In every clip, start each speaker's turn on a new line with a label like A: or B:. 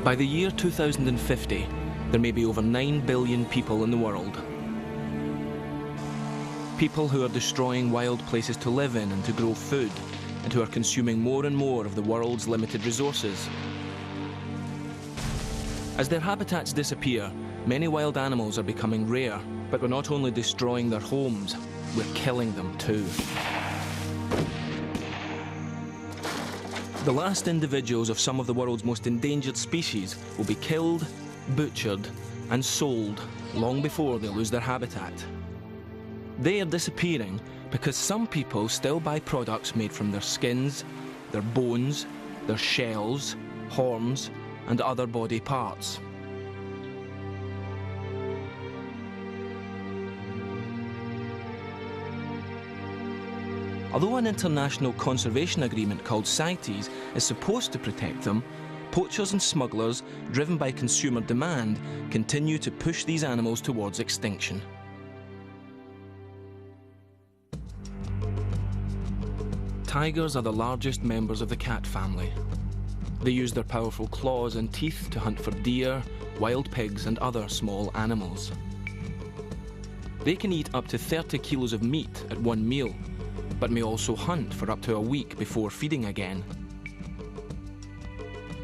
A: By the year 2050, there may be over 9 billion people in the world. People who are destroying wild places to live in and to grow food, and who are consuming more and more of the world's limited resources. As their habitats disappear, many wild animals are becoming rare, but we're not only destroying their homes, we're killing them too. The last individuals of some of the world's most endangered species will be killed, butchered, and sold long before they lose their habitat. They are disappearing because some people still buy products made from their skins, their bones, their shells, horns, and other body parts. Although an international conservation agreement called CITES is supposed to protect them, poachers and smugglers, driven by consumer demand, continue to push these animals towards extinction. Tigers are the largest members of the cat family. They use their powerful claws and teeth to hunt for deer, wild pigs, and other small animals. They can eat up to 30 kilos of meat at one meal, but may also hunt for up to a week before feeding again.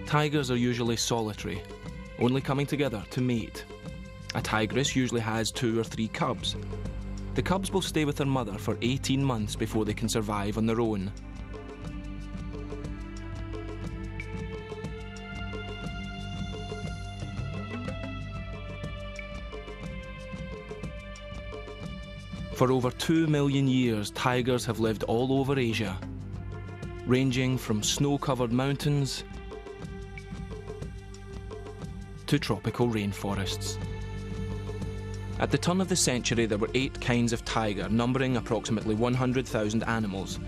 A: Tigers are usually solitary, only coming together to mate. A tigress usually has 2 or 3 cubs. The cubs will stay with their mother for 18 months before they can survive on their own. For over 2 million years, tigers have lived all over Asia, ranging from snow-covered mountains to tropical rainforests. At the turn of the century, there were 8 kinds of tiger, numbering approximately 100,000 animals.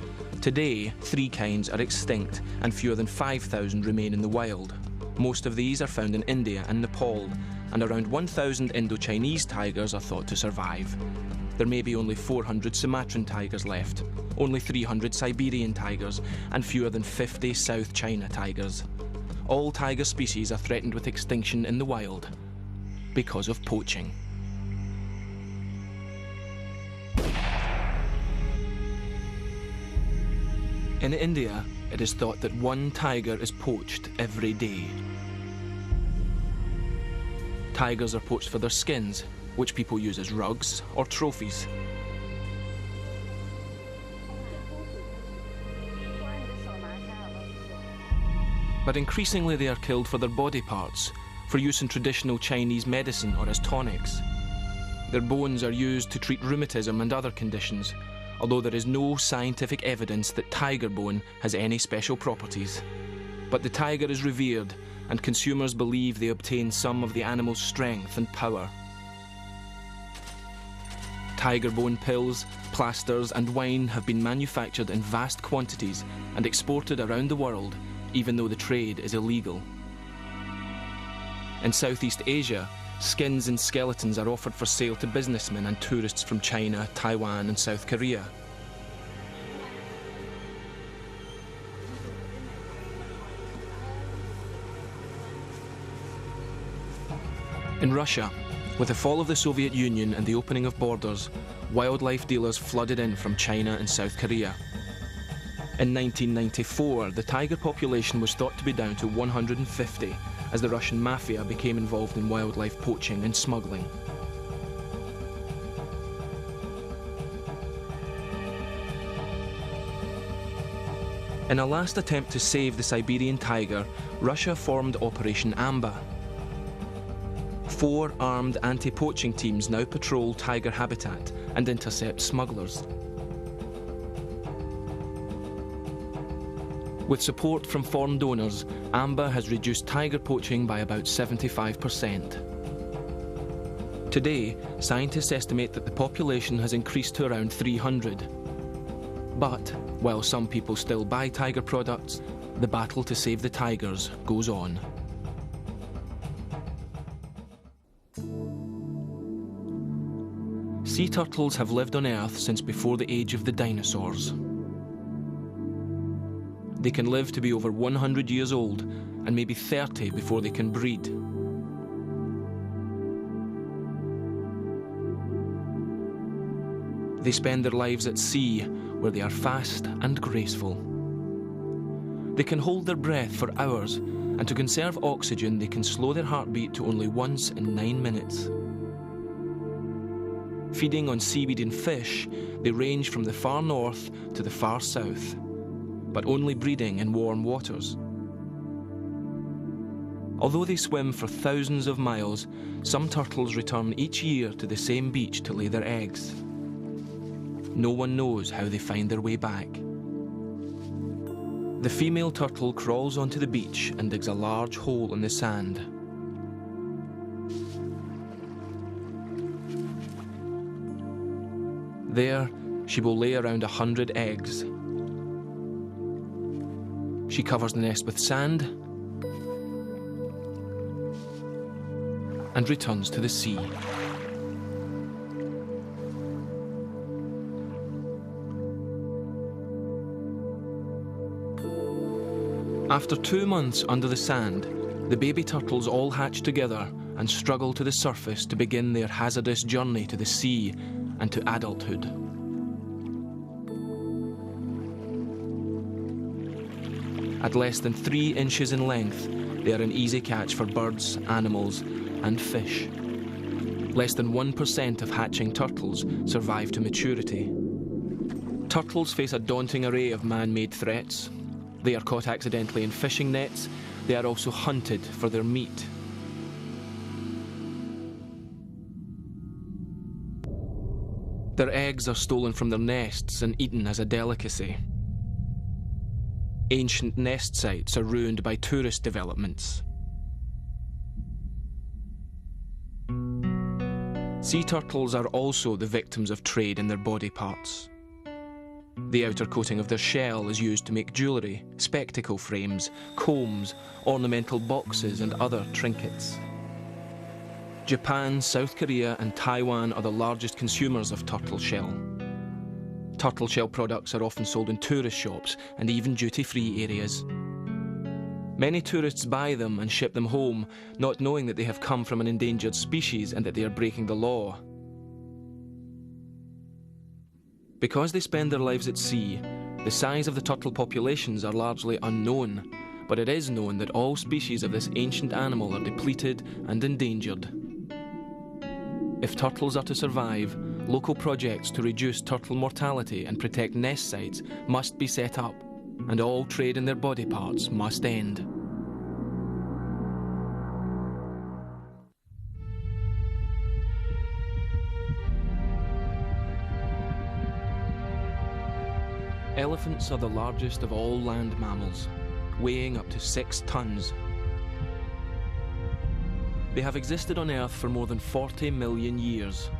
A: Today, 3 kinds are extinct, and fewer than 5,000 remain in the wild. Most of these are found in India and Nepal, and around 1,000 Indo-Chinese tigers are thought to survive. There may be only 400 Sumatran tigers left, only 300 Siberian tigers, and fewer than 50 South China tigers. All tiger species are threatened with extinction in the wild because of poaching. In India, it is thought that 1 tiger is poached every day. Tigers are poached for their skins, which people use as rugs or trophies. But increasingly they are killed for their body parts, for use in traditional Chinese medicine or as tonics. Their bones are used to treat rheumatism and other conditions, although there is no scientific evidence that tiger bone has any special properties. But the tiger is revered, and consumers believe they obtain some of the animal's strength and power. Tiger bone pills, plasters, and wine have been manufactured in vast quantities and exported around the world, even though the trade is illegal. In Southeast Asia, skins and skeletons are offered for sale to businessmen and tourists from China, Taiwan, and South Korea. In Russia, with the fall of the Soviet Union and the opening of borders, wildlife dealers flooded in from China and South Korea. In 1994, the tiger population was thought to be down to 150, as the Russian mafia became involved in wildlife poaching and smuggling. In a last attempt to save the Siberian tiger, Russia formed Operation Amber. 4 armed anti-poaching teams now patrol tiger habitat and intercept smugglers. With support from foreign donors, Amber has reduced tiger poaching by about 75%. Today, scientists estimate that the population has increased to around 300. But, while some people still buy tiger products, the battle to save the tigers goes on. Sea turtles have lived on Earth since before the age of the dinosaurs. They can live to be over 100 years old and maybe 30 before they can breed. They spend their lives at sea, where they are fast and graceful. They can hold their breath for hours, and to conserve oxygen, they can slow their heartbeat to only once in 9 minutes. Feeding on seaweed and fish, they range from the far north to the far south, but only breeding in warm waters. Although they swim for thousands of miles, some turtles return each year to the same beach to lay their eggs. No one knows how they find their way back. The female turtle crawls onto the beach and digs a large hole in the sand. There, she will lay around 100 eggs. She covers the nest with sand and returns to the sea. After 2 months under the sand, the baby turtles all hatch together and struggle to the surface to begin their hazardous journey to the sea and to adulthood. At less than 3 inches in length, they are an easy catch for birds, animals, and fish. Less than 1% of hatching turtles survive to maturity. Turtles face a daunting array of man-made threats. They are caught accidentally in fishing nets. They are also hunted for their meat. Their eggs are stolen from their nests and eaten as a delicacy. Ancient nest sites are ruined by tourist developments. Sea turtles are also the victims of trade in their body parts. The outer coating of their shell is used to make jewellery, spectacle frames, combs, ornamental boxes and other trinkets. Japan, South Korea and Taiwan are the largest consumers of turtle shell. Turtle shell products are often sold in tourist shops and even duty-free areas. Many tourists buy them and ship them home, not knowing that they have come from an endangered species and that they are breaking the law. Because they spend their lives at sea, the size of the turtle populations are largely unknown, but it is known that all species of this ancient animal are depleted and endangered. If turtles are to survive, local projects to reduce turtle mortality and protect nest sites must be set up, and all trade in their body parts must end. Elephants are the largest of all land mammals, weighing up to 6 tons. They have existed on Earth for more than 40 million years.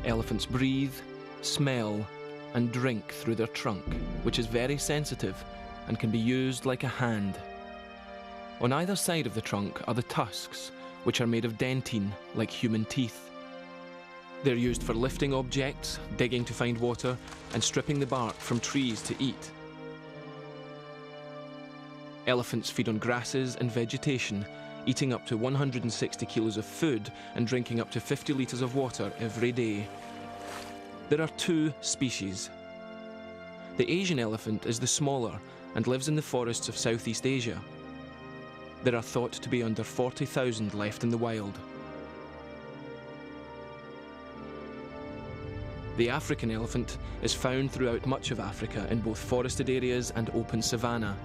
A: Elephants breathe, smell, and drink through their trunk, which is very sensitive and can be used like a hand. On either side of the trunk are the tusks, which are made of dentine, like human teeth. They're used for lifting objects, digging to find water, and stripping the bark from trees to eat. Elephants feed on grasses and vegetation, eating up to 160 kilos of food and drinking up to 50 litres of water every day. There are 2 species. The Asian elephant is the smaller and lives in the forests of Southeast Asia. There are thought to be under 40,000 left in the wild. The African elephant is found throughout much of Africa in both forested areas and open savanna.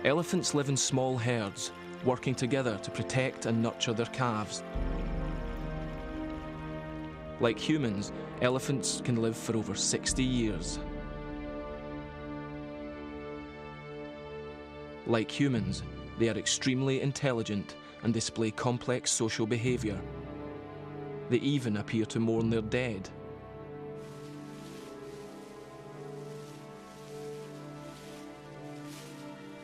A: Elephants live in small herds, working together to protect and nurture their calves. Like humans, elephants can live for over 60 years. Like humans, they are extremely intelligent and display complex social behaviour. They even appear to mourn their dead.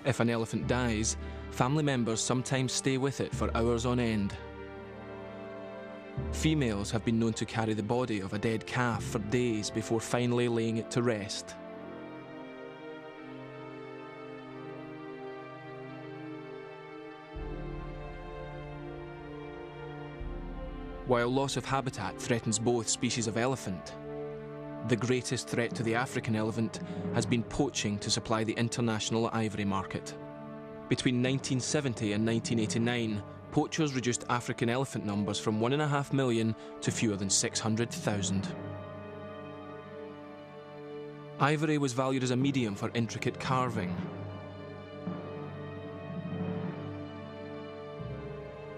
A: If an elephant dies, family members sometimes stay with it for hours on end. Females have been known to carry the body of a dead calf for days before finally laying it to rest. While loss of habitat threatens both species of elephant, the greatest threat to the African elephant has been poaching to supply the international ivory market. Between 1970 and 1989, poachers reduced African elephant numbers from 1.5 million to fewer than 600,000. Ivory was valued as a medium for intricate carving,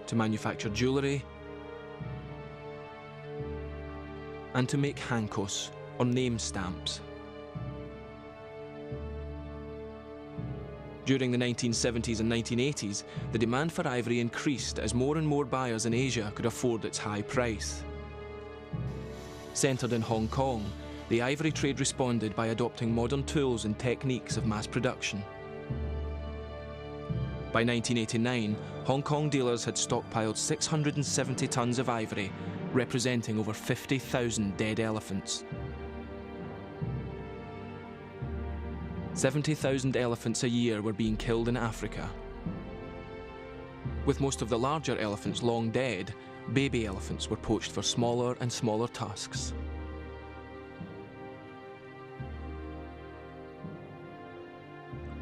A: to manufacture jewellery, and to make hankos, or name stamps. During the 1970s and 1980s, the demand for ivory increased as more and more buyers in Asia could afford its high price. Centred in Hong Kong, the ivory trade responded by adopting modern tools and techniques of mass production. By 1989, Hong Kong dealers had stockpiled 670 tons of ivory, representing over 50,000 dead elephants. 70,000 elephants a year were being killed in Africa. With most of the larger elephants long dead, baby elephants were poached for smaller and smaller tusks.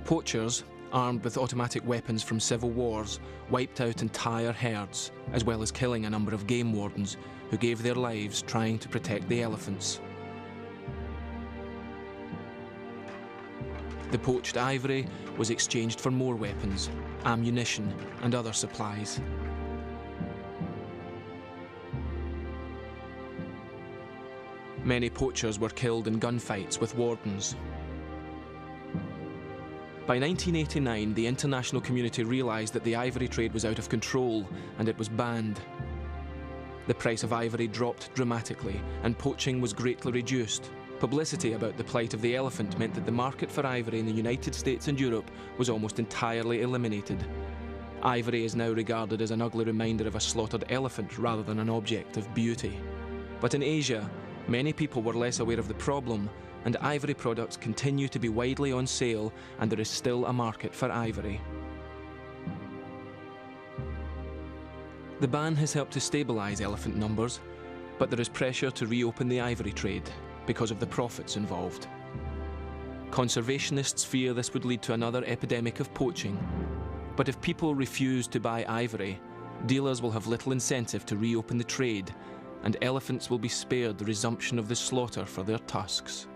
A: Poachers, armed with automatic weapons from civil wars, wiped out entire herds, as well as killing a number of game wardens who gave their lives trying to protect the elephants. The poached ivory was exchanged for more weapons, ammunition, and other supplies. Many poachers were killed in gunfights with wardens. By 1989, the international community realised that the ivory trade was out of control and it was banned. The price of ivory dropped dramatically and poaching was greatly reduced. Publicity about the plight of the elephant meant that the market for ivory in the United States and Europe was almost entirely eliminated. Ivory is now regarded as an ugly reminder of a slaughtered elephant rather than an object of beauty. But in Asia, many people were less aware of the problem, and ivory products continue to be widely on sale, and there is still a market for ivory. The ban has helped to stabilise elephant numbers, but there is pressure to reopen the ivory trade because of the profits involved. Conservationists fear this would lead to another epidemic of poaching, but if people refuse to buy ivory, dealers will have little incentive to reopen the trade, and elephants will be spared the resumption of the slaughter for their tusks.